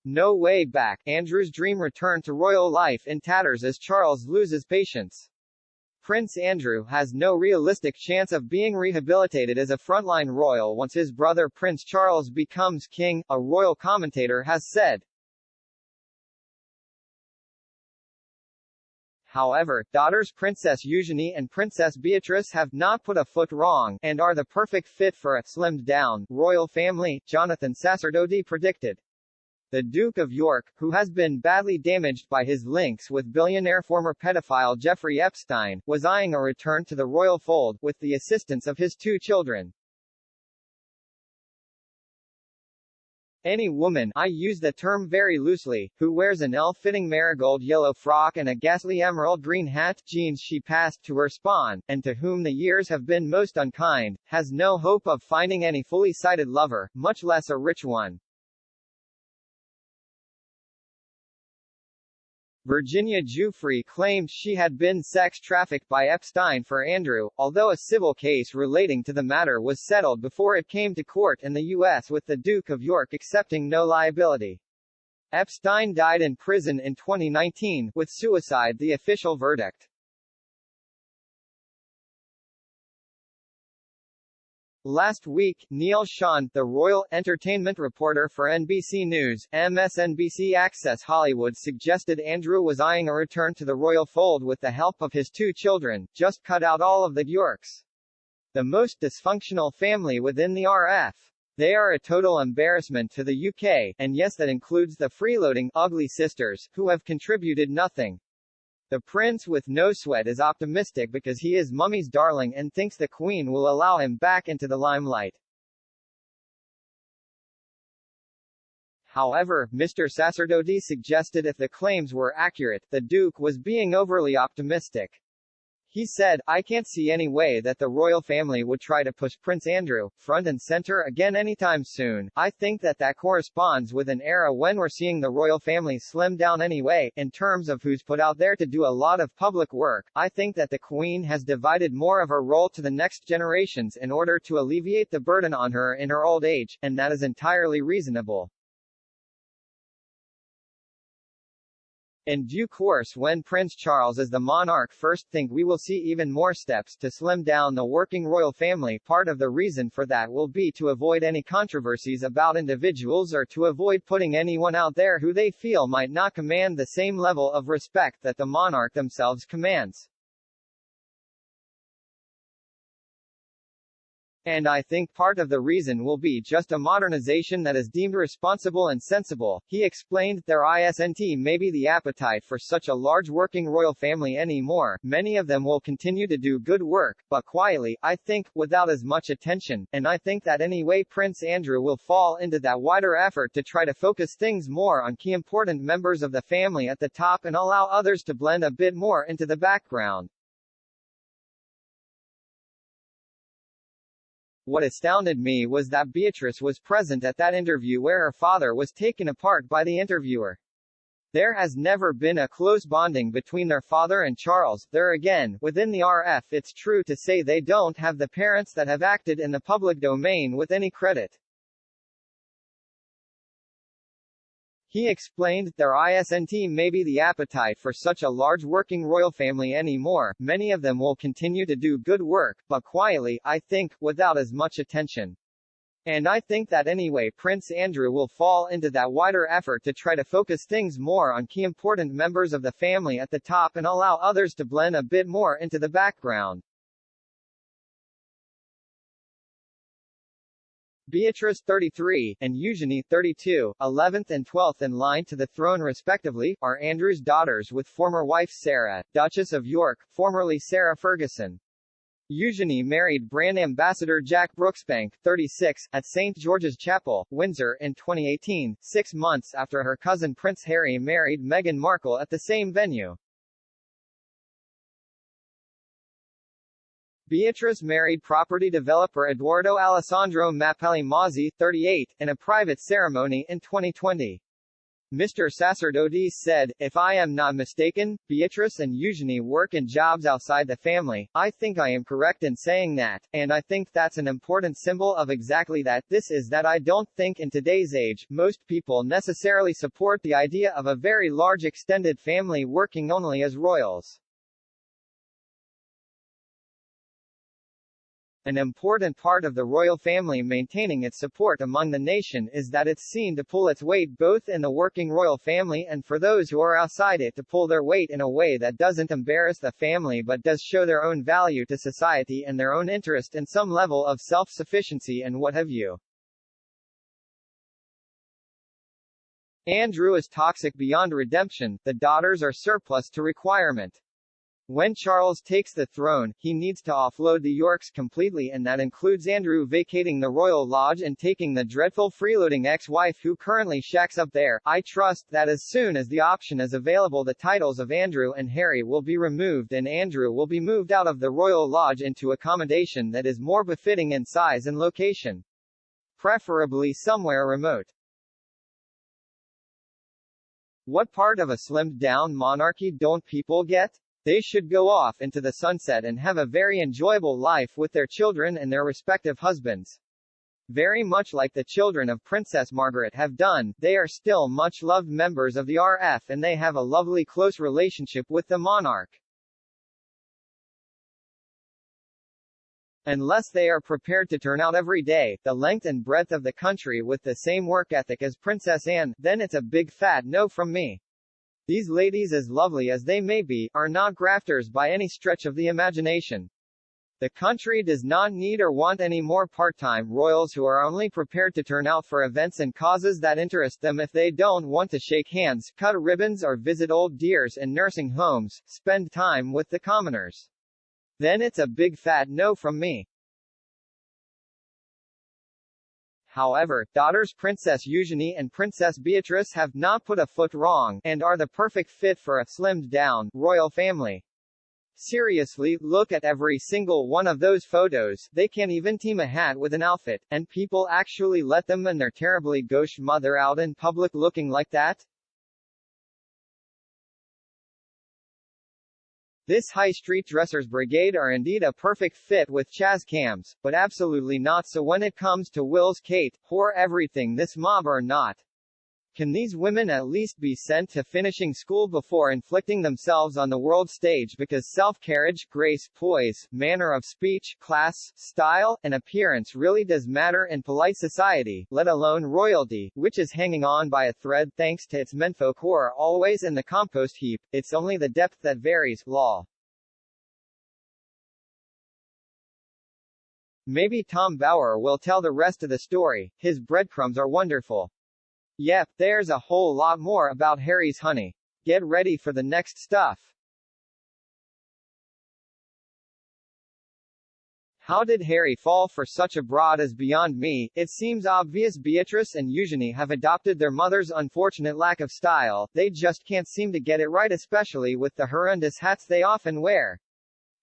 No way back. Andrew's dream returned to royal life in tatters as Charles loses patience. Prince Andrew has no realistic chance of being rehabilitated as a frontline royal once his brother Prince Charles becomes king, a royal commentator has said. However, daughters Princess Eugenie and Princess Beatrice have not put a foot wrong, and are the perfect fit for a slimmed-down, royal family, Jonathan Sacerdoti predicted. The Duke of York, who has been badly damaged by his links with billionaire former pedophile Jeffrey Epstein, was eyeing a return to the royal fold, with the assistance of his 2 children. Any woman, I use the term very loosely, who wears an ill-fitting marigold yellow frock and a ghastly emerald green hat, jeans she passed to her spawn, and to whom the years have been most unkind, has no hope of finding any fully sighted lover, much less a rich one. Virginia Giuffre claimed she had been sex trafficked by Epstein for Andrew, although a civil case relating to the matter was settled before it came to court in the U.S. with the Duke of York accepting no liability. Epstein died in prison in 2019, with suicide the official verdict. Last week, Neil Schon, the royal entertainment reporter for NBC News, MSNBC Access Hollywood suggested Andrew was eyeing a return to the royal fold with the help of his 2 children, just cut out all of the Yorks. The most dysfunctional family within the RF. They are a total embarrassment to the UK, and yes, that includes the freeloading, ugly sisters, who have contributed nothing. The prince with no sweat is optimistic because he is Mummy's darling and thinks the Queen will allow him back into the limelight. However, Mr. Sacerdoti suggested if the claims were accurate, the Duke was being overly optimistic. He said, I can't see any way that the royal family would try to push Prince Andrew, front and center again anytime soon. I think that corresponds with an era when we're seeing the royal family slim down anyway, in terms of who's put out there to do a lot of public work. I think that the Queen has divided more of her role to the next generations in order to alleviate the burden on her in her old age, and that is entirely reasonable. In due course, when Prince Charles is the monarch first, think we will see even more steps to slim down the working royal family. Part of the reason for that will be to avoid any controversies about individuals or to avoid putting anyone out there who they feel might not command the same level of respect that the monarch themselves commands. And I think part of the reason will be just a modernization that is deemed responsible and sensible, he explained. There isn't maybe the appetite for such a large working royal family anymore. Many of them will continue to do good work, but quietly, I think, without as much attention, and I think that anyway Prince Andrew will fall into that wider effort to try to focus things more on key important members of the family at the top and allow others to blend a bit more into the background. What astounded me was that Beatrice was present at that interview where her father was taken apart by the interviewer. There has never been a close bonding between their father and Charles. There again, within the RF, it's true to say they don't have the parents that have acted in the public domain with any credit. He explained, there isn't maybe the appetite for such a large working royal family anymore. Many of them will continue to do good work, but quietly, I think, without as much attention. And I think that anyway Prince Andrew will fall into that wider effort to try to focus things more on key important members of the family at the top and allow others to blend a bit more into the background. Beatrice 33, and Eugenie 32, 11th and 12th in line to the throne respectively, are Andrew's daughters with former wife Sarah, Duchess of York, formerly Sarah Ferguson. Eugenie married brand ambassador Jack Brooksbank, 36, at St. George's Chapel, Windsor in 2018, 6 months after her cousin Prince Harry married Meghan Markle at the same venue. Beatrice married property developer Eduardo Alessandro Mappelli Mozzi, 38, in a private ceremony in 2020. Mr. Sacerdotes said, "If I am not mistaken, Beatrice and Eugenie work in jobs outside the family. I think I am correct in saying that, and I think that's an important symbol of exactly that. This is that I don't think in today's age, most people necessarily support the idea of a very large extended family working only as royals. An important part of the royal family maintaining its support among the nation is that it's seen to pull its weight both in the working royal family and for those who are outside it to pull their weight in a way that doesn't embarrass the family but does show their own value to society and their own interest in some level of self-sufficiency and what have you." Andrew is toxic beyond redemption, the daughters are surplus to requirement. When Charles takes the throne, he needs to offload the Yorks completely, and that includes Andrew vacating the royal lodge and taking the dreadful freeloading ex-wife who currently shacks up there. I trust that as soon as the option is available the titles of Andrew and Harry will be removed and Andrew will be moved out of the royal lodge into accommodation that is more befitting in size and location. Preferably somewhere remote. What part of a slimmed-down monarchy don't people get? They should go off into the sunset and have a very enjoyable life with their children and their respective husbands. Very much like the children of Princess Margaret have done, they are still much-loved members of the RF and they have a lovely close relationship with the monarch. Unless they are prepared to turn out every day, the length and breadth of the country with the same work ethic as Princess Anne, then it's a big fat no from me. These ladies, as lovely as they may be, are not grafters by any stretch of the imagination. The country does not need or want any more part-time royals who are only prepared to turn out for events and causes that interest them if they don't want to shake hands, cut ribbons or visit old dears in nursing homes, spend time with the commoners. Then it's a big fat no from me. However, daughters Princess Eugenie and Princess Beatrice have not put a foot wrong, and are the perfect fit for a slimmed-down, royal family. Seriously, look at every single one of those photos, they can't even team a hat with an outfit, and people actually let them and their terribly gauche mother out in public looking like that? This high street dressers brigade are indeed a perfect fit with Chaz Cams, but absolutely not so when it comes to Will's Kate, whore everything this mob are not. Can these women at least be sent to finishing school before inflicting themselves on the world stage because self-carriage, grace, poise, manner of speech, class, style, and appearance really does matter in polite society, let alone royalty, which is hanging on by a thread thanks to its menfolk who are always in the compost heap, it's only the depth that varies, lol. Maybe Tom Bower will tell the rest of the story, his breadcrumbs are wonderful. Yep, there's a whole lot more about Harry's honey. Get ready for the next stuff. How did Harry fall for such a broad is beyond me. It seems obvious Beatrice and Eugenie have adopted their mother's unfortunate lack of style, they just can't seem to get it right, especially with the horrendous hats they often wear.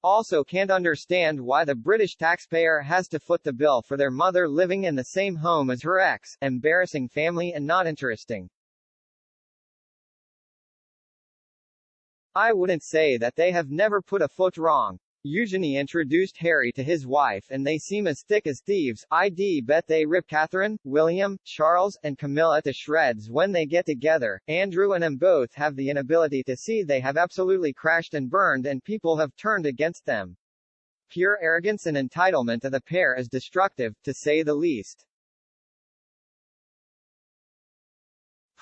Also can't understand why the British taxpayer has to foot the bill for their mother living in the same home as her ex. Embarrassing family and not interesting. I wouldn't say that they have never put a foot wrong. Eugenie introduced Harry to his wife and they seem as thick as thieves. I'd bet they rip Catherine, William, Charles, and Camilla to shreds when they get together. Andrew and them both have the inability to see they have absolutely crashed and burned and people have turned against them. Pure arrogance and entitlement of the pair is destructive, to say the least.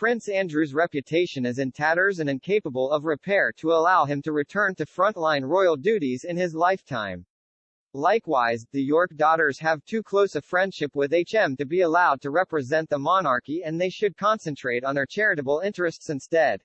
Prince Andrew's reputation is in tatters and incapable of repair to allow him to return to frontline royal duties in his lifetime. Likewise, the York daughters have too close a friendship with HM to be allowed to represent the monarchy and they should concentrate on their charitable interests instead.